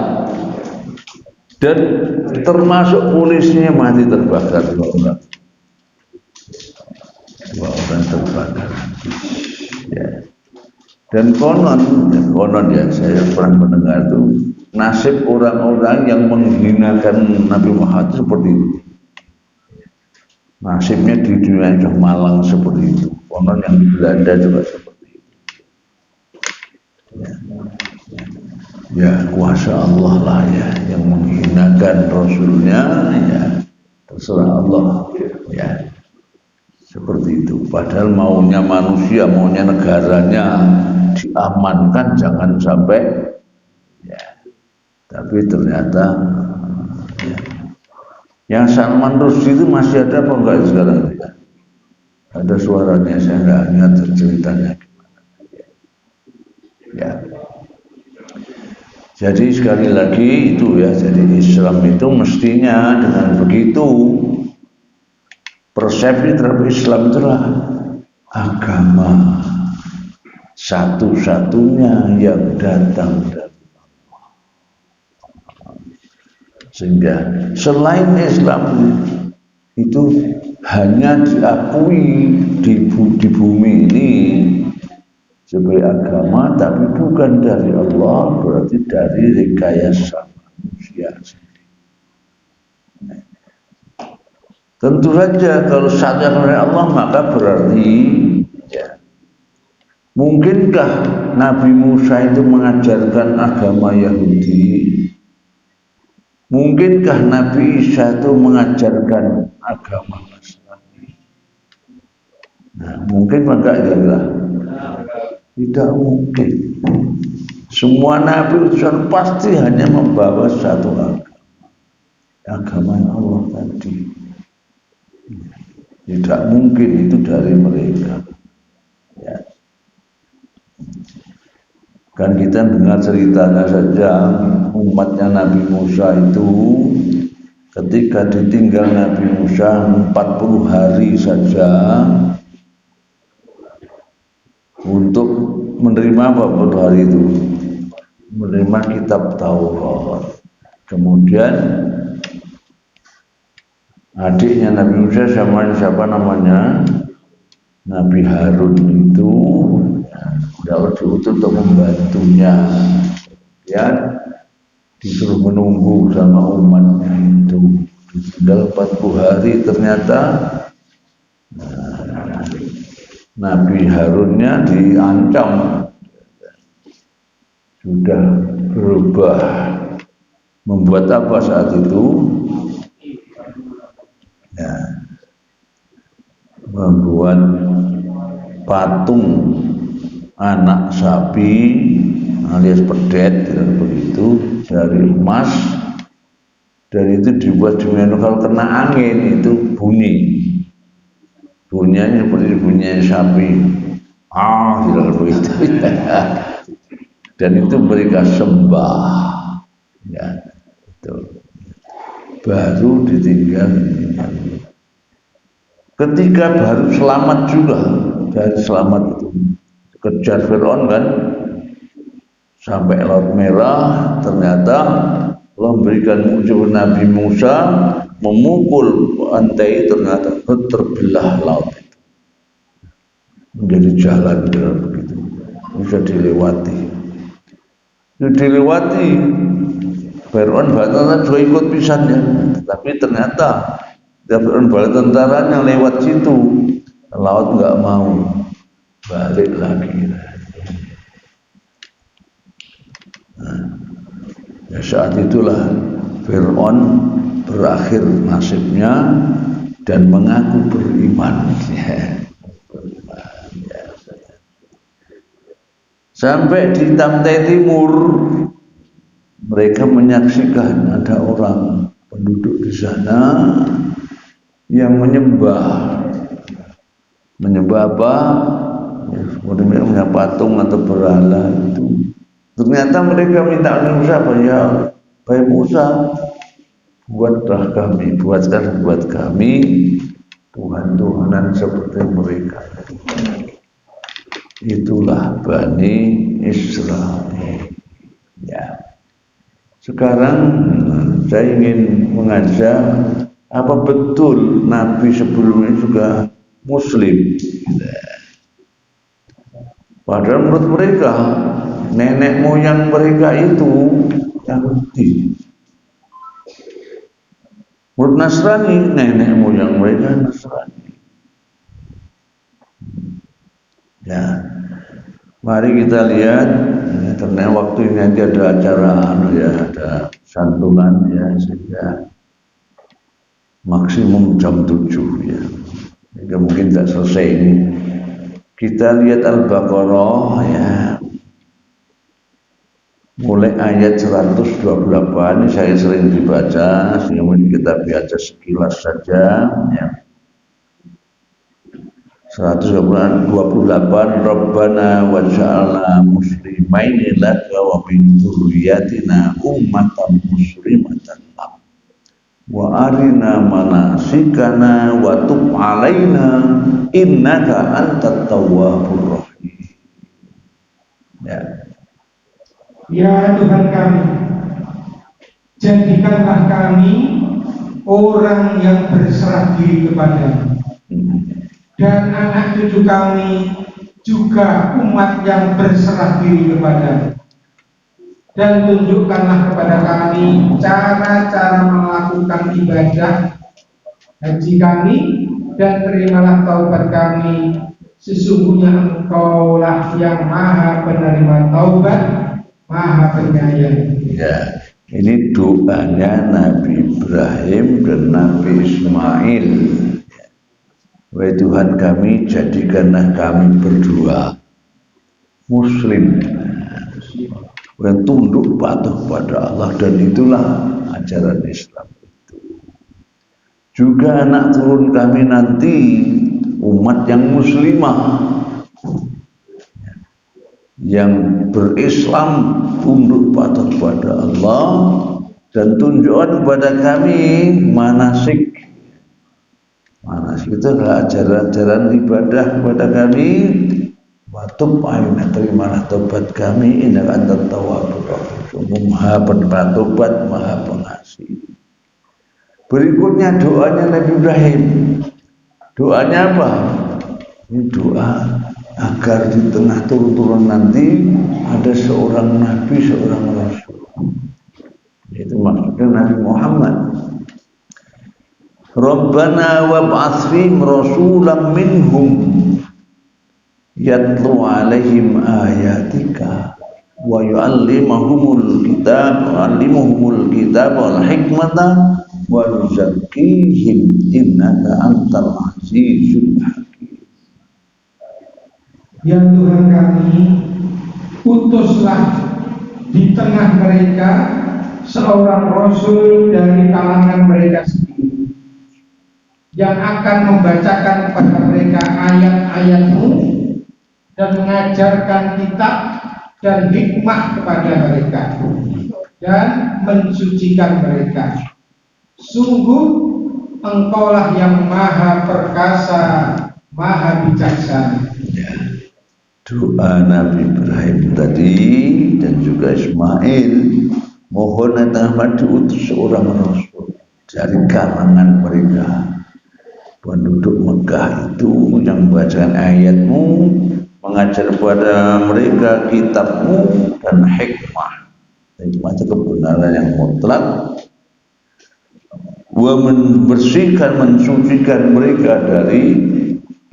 dan termasuk polisinya mati terbakar 2 orang. 2 orang terbakar. Ya. Dan konon ya saya pernah mendengar itu nasib orang-orang yang menghinakan Nabi Muhammad seperti itu. Nasibnya di dunia sudah malang seperti itu. Konon yang di Belanda juga seperti itu. Ya kuasa Allah lah ya, yang menghinakan Rasulnya ya terserah Allah ya. Seperti itu. Padahal maunya manusia, maunya negaranya diamankan, jangan sampai ya. Tapi ternyata ya. Yang Salman Rushdie itu masih ada apa enggak sekarang? Ya. Ada suaranya, saya enggak ingat ceritanya gimana. Ya. Jadi sekali lagi itu ya, jadi Islam itu mestinya dengan begitu persepsi terhadap Islam itulah agama satu-satunya yang datang dari Allah. Sehingga selain Islam itu hanya diakui di bumi ini sebagai agama, tapi bukan dari Allah, berarti dari rekayasa manusia. Tentu saja kalau satu dari Allah maka berarti ya, mungkinkah Nabi Musa itu mengajarkan agama Yahudi? Mungkinkah Nabi Isa itu mengajarkan agama Nasrani? Nah, mungkin maka adalah tidak mungkin. Semua Nabi utusan pasti hanya membawa satu agama Allah tadi. Tidak mungkin itu dari mereka. Ya. Kan kita dengar ceritanya saja umatnya Nabi Musa itu ketika ditinggal Nabi Musa 40 hari saja untuk menerima apa pada hari itu? Menerima kitab Taurat. Kemudian adiknya Nabi Musa sama siapa namanya? Nabi Harun itu sudah diutus untuk membantunya. Ya, disuruh menunggu sama umatnya itu. Tinggal 40 hari ternyata Nabi Harunnya diancam sudah berubah. Membuat apa saat itu? Ya, membuat patung anak sapi alias pedet begitu dari emas, dari itu dibuat dengan kalau kena angin itu bunyinya seperti bunyinya sapi tidak begitu. Dan itu mereka sembah ya, itu baru ditinggal. Ketika baru selamat juga dari selamat itu kejar Fir'aun kan sampai Laut Merah, ternyata Allah memberikan mukjizat Nabi Musa memukul pantai, ternyata terbelah laut itu menjadi jalan begitu bisa dilewati. Fir'aun bala juga ikut pisannya, tapi ternyata Fir'aun bala tentaranya lewat situ, laut nggak mau balik lagi. Nah, ya saat itulah Fir'aun berakhir nasibnya dan mengaku beriman. Sampai di Pantai Timur mereka menyaksikan ada orang penduduk di sana yang menyembah apa? Kemudian punya patung atau berhala itu. Ternyata mereka minta Musa, ya baik Musa, buatkan buat kami Tuhan-Tuhanan seperti mereka. Itulah Bani Israel. Ya. Sekarang saya ingin mengajak, apa betul Nabi sebelumnya juga Muslim? Padahal menurut mereka nenek moyang mereka itu Yahudi. Menurut Nasrani, nenek moyang mereka Nasrani. Ya, mari kita lihat. Karena waktu ini nanti ada acara, ada santunan ya, sehingga maksimum jam 7 ya. Sehingga mungkin tidak selesai ini. Kita lihat Al-Baqarah ya. Mulai ayat 128 ini saya sering dibaca, sehingga kita baca sekilas saja ya. 128 Rabbana waj'alna muslimaini laka wa min dzurriyyatina ummatan muslimatan lak wa arina manasikana wa tub alaina innaka antat tawwabur rahim. Ya Tuhan kami, jadikanlah kami orang yang berserah diri kepadamu, dan anak cucu kami juga umat yang berserah diri kepadamu. Dan tunjukkanlah kepada kami cara-cara melakukan ibadah haji kami, dan terimalah taubat kami. Sesungguhnya Engkaulah yang Maha Penerima Taubat, Maha Penyayang. Ya, ini doanya Nabi Ibrahim dan Nabi Ismail. Wahai Tuhan kami, jadikanlah kami berdua Muslim yang tunduk patuh pada Allah, dan itulah ajaran Islam itu. Juga anak turun kami nanti umat yang muslimah, yang berislam, tunduk patuh pada Allah, dan tunjukkan kepada kami manasik. Manasik itu adalah ajaran-ajaran ibadah kepada kami. Watub aina, terimalah taubat kami, innaka antat tawwabur rahim. Sungguh Maha penerima taubat, Maha pengasih. Berikutnya doanya Nabi Ibrahim. Doanya apa? Ini doa agar di tengah turun-turun nanti ada seorang nabi, seorang rasul. Itu maksudnya Nabi Muhammad. Rabbana wab'ats fihim rasulan minhum yatlu 'alaihim ayatika wa yu'allimuhumul kitab wal hikmata wa yuzakkihim innaka antal azizul hakim. Ya Tuhan kami, utuslah di tengah mereka seorang rasul dari kalangan mereka sendiri, yang akan membacakan kepada mereka ayat-ayat-Mu dan mengajarkan kitab dan hikmah kepada mereka dan mensucikan mereka. Sungguh Engkaulah yang Maha Perkasa, Maha Bijaksana. Ya, doa Nabi Ibrahim tadi dan juga Ismail, mohon Tuhan diutus seorang rasul dari kalangan mereka. Penduduk Mekah itu yang membacakan ayat-Mu, mengajar kepada mereka kitab-Mu dan hikmah. Hikmah itu kebenaran yang mutlak. Membersihkan, mensucikan mereka dari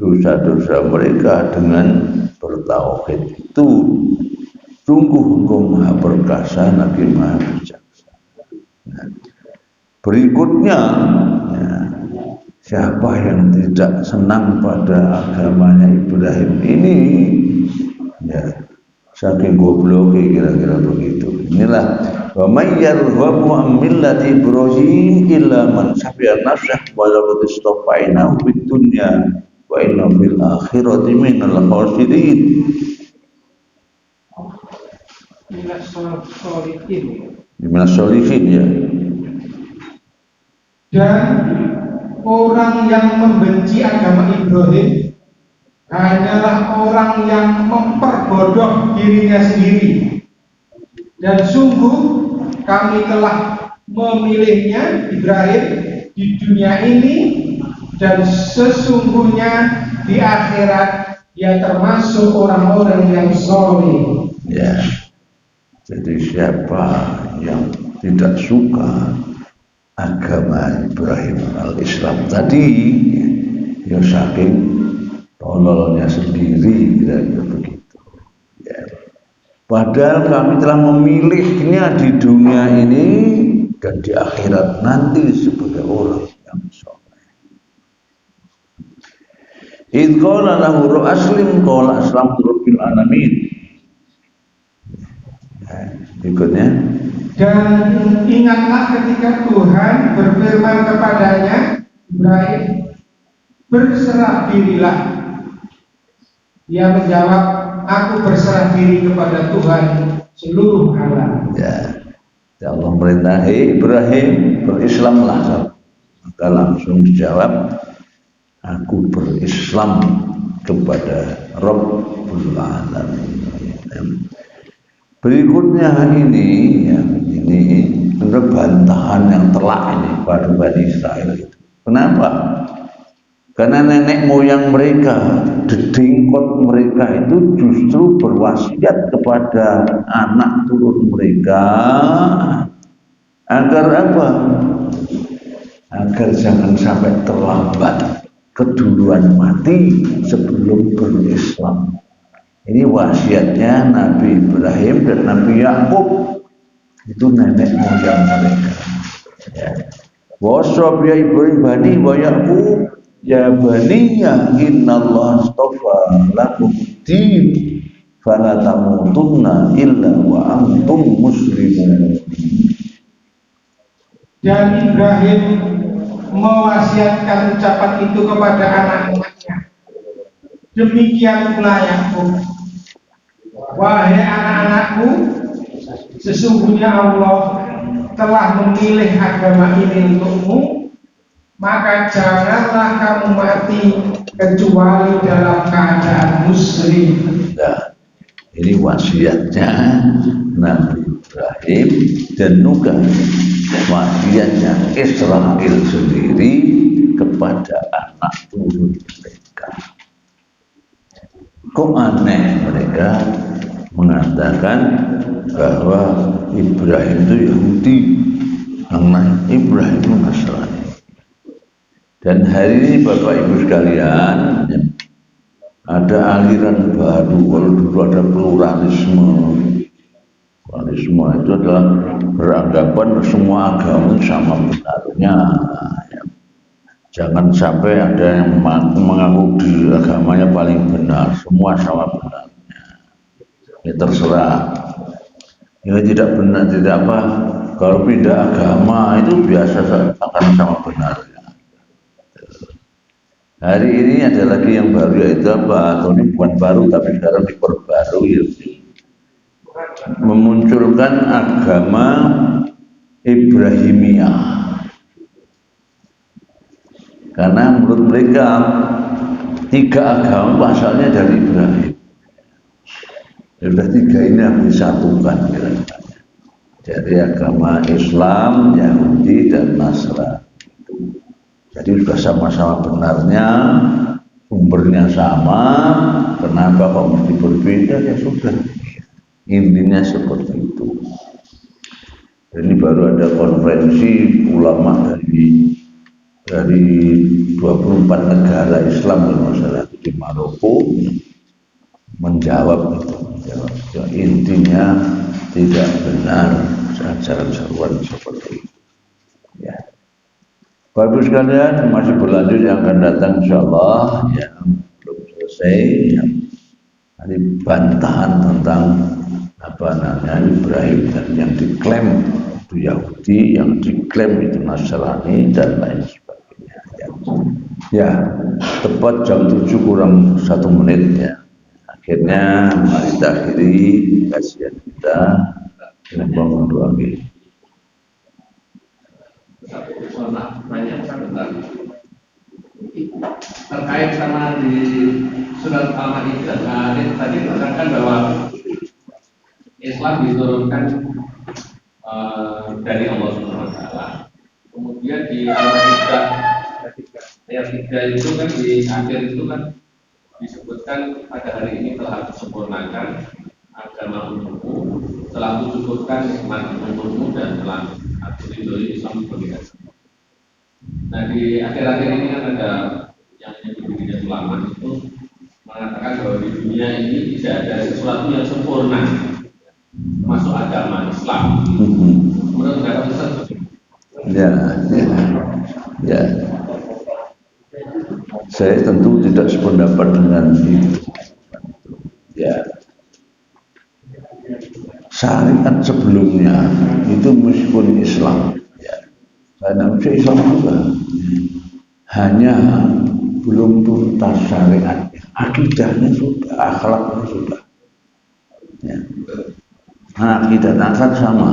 dosa-dosa mereka dengan bertauhid. Itu sungguh Engkau Maha Perkasa, lagi Maha Bijaksana. Nah, berikutnya, ya, siapa yang tidak senang pada agamanya Ibrahim ini, ya saking gobloknya kira-kira begitu. Inilah wa may yarghabu an millati Ibrahim illa man safiya nafsah wa laqad istafainahu fid dunya wa inna fil akhirati minal khasirin. Minas sholihin ya. Dan orang yang membenci agama Ibrahim hanyalah orang yang memperbodoh dirinya sendiri. Dan sungguh kami telah memilihnya Ibrahim di dunia ini, dan sesungguhnya di akhirat dia termasuk orang-orang yang soleh. Ya, jadi siapa yang tidak suka agama Ibrahim al-Islam tadi ya saking tololnya sendiri kira-kira begitu ya. Padahal kami telah memilihnya di dunia ini dan di akhirat nanti sebagai orang yang soleh. Idh qala lahu aslim qala aslamtu rabbil alamin. Berikutnya, dan ingatlah ketika Tuhan berfirman kepadanya, Ibrahim, berserah dirilah. Dia menjawab, aku berserah diri kepada Tuhan seluruh alam. Ya, Allah merintahi Ibrahim berislamlah. Maka langsung dijawab, aku berislam kepada Rabbul Alamin. Berikutnya ini menurut bantahan yang telak ini pada Bani Israel itu. Kenapa? Karena nenek moyang mereka, dedengkot mereka itu justru berwasiat kepada anak turun mereka agar apa? Agar jangan sampai terlambat, keduluan mati sebelum berislam. Ini wasiatnya Nabi Ibrahim dan Nabi Yakub, itu nenek moyang mereka. Ya. Wasab ya Ibrahim bani wa Yakub ya bani ya innallaha astafa lakum din fala tamutunna illa wa antum muslimun. Dan Ibrahim mewasiatkan ucapan itu kepada anak-anaknya. Demikian pula Yakub. Wahai anak-anakku, sesungguhnya Allah telah memilih agama ini untukmu, maka janganlah kamu mati kecuali dalam keadaan muslim. Nah, ini wasiatnya Nabi Ibrahim dan juga wasiatnya Israel sendiri kepada anak turun mereka. Kok aneh mereka mengatakan bahwa Ibrahim itu Yahudi, anak Ibrahim itu Nasrani. Dan hari ini Bapak Ibu sekalian, ada aliran baru. Kalau dulu ada pluralisme. Pluralisme itu adalah beranggapan semua agama sama benarnya. Jangan sampai ada yang mengaku di agamanya paling benar, semua sama benarnya. Ya terserah. Ya tidak benar, tidak apa. Kalau pindah agama itu biasa akan sama benarnya. Hari ini ada lagi yang baru, yaitu apa? Atau ini bukan baru tapi sekarang diperbarui, memunculkan agama Ibrahimiyah. Karena menurut mereka 3 agama asalnya dari Ibrahim. Sudah 3 ini harus disatukan kira-kira. Dari agama Islam, Yahudi dan Nasrani. Jadi sudah sama-sama benarnya, sumbernya sama. Kenapa kok mesti berbeda? Ya sudah. Intinya seperti itu. Ini baru ada konferensi ulama dari 24 negara Islam masyarakat di Maroko menjawab itu. Intinya tidak benar ajaran seruan seperti itu. Ya. Bapak sekalian, masih berlanjut yang akan datang insyaallah ya, belum selesai ya. Ada bantahan tentang apa namanya Ibrahim dan yang diklaim itu Yahudi, yang diklaim itu Nasrani dan lain sebagainya. Ya, tepat jam 7 kurang 1 menit ya. Akhirnya mari kita akhiri kajian kita dengan bangun doa kita. Banyak sebentar terkait sama di surat Al-Maidah tadi dikatakan bahwa Islam diturunkan dari Allah Subhanahu Wa Taala. Kemudian di Al-Maidah ayat 3 itu kan di akhir itu kan disebutkan pada hari ini telah disempurnakan agama untukmu, telah disebutkan nikmat untukmu dan telah aku ridhoi Islam sebagai agama. Nah di akhir-akhir ini kan ada yang menyebut dirinya ulama itu mengatakan bahwa di dunia ini tidak ada sesuatu yang sempurna masuk agama Islam. Menurut pendapat Ustaz? Ya, ya, ya. Saya tentu tidak sependapat dengan itu. Ya. Syariat sebelumnya itu meskipun Islam, ya. Saya tidak Islam juga. Hanya belum tuntas syariatnya, akidahnya sudah, akhlaknya sudah. Ya. Akidahnya kan sama.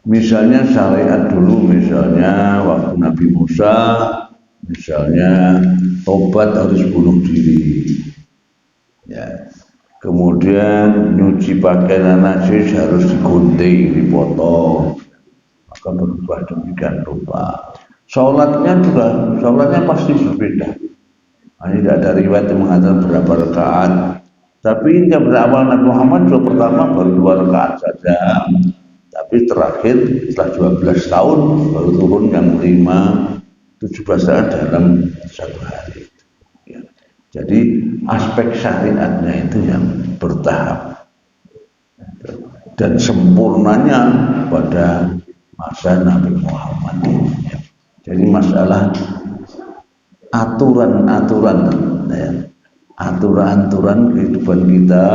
Misalnya syariat dulu, misalnya waktu Nabi Musa, misalnya tobat harus bunuh diri. Ya. Kemudian nyuci pakaian najis harus digunting, dipotong. Maka berubah demikian rupa. Sholatnya juga, sholatnya pasti berbeda. Tidak ada riwayat yang mengatakan berapa rakaat. Tapi yang berawal Nabi Muhammad juga pertama baru 2 rakaat saja. Tapi terakhir setelah 12 tahun baru turun yang 17 rakaat dalam satu hari. Ya. Jadi aspek syariatnya itu yang bertahap dan sempurnanya pada masa Nabi Muhammad. Ya. Jadi masalah aturan-aturan, ya, aturan-aturan kehidupan kita,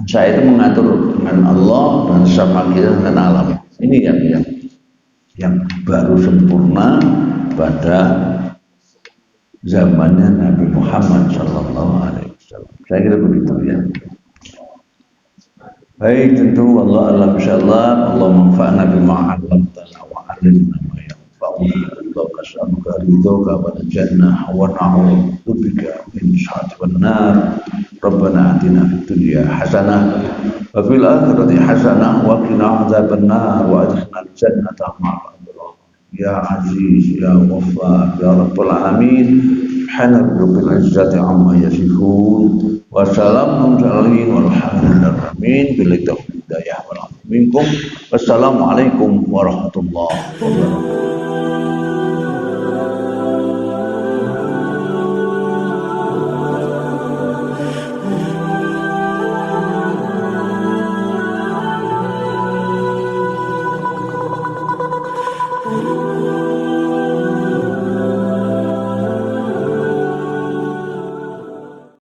saya itu mengatur dengan Allah dan sama kita dengan alam. Ini yang baru sempurna pada zamannya Nabi Muhammad Sallallahu Alaihi Wasallam. Saya kira begitu ya. Baik, tentu Allah alam insyaallah Allah manfa'na bima 'allamtana wa 'allimna ma yanfa'una. Allah nas'aluka ridhoka wa najatna wa na'udzu bika min syarri wan nar. Rabbana atina fid dunya hasanah wa fil akhirati hasanah wa qina adzaban nar wa adkhilna jannata ma'al abrar. Ya Aziz ya Ghaffar ya Rabbal alamin. Subhana rabbil izzati amma yasifun. Wassalamualaikum warahmatullahi wabarakatuh. Wassalamualaikum warahmatullahi wabarakatuh.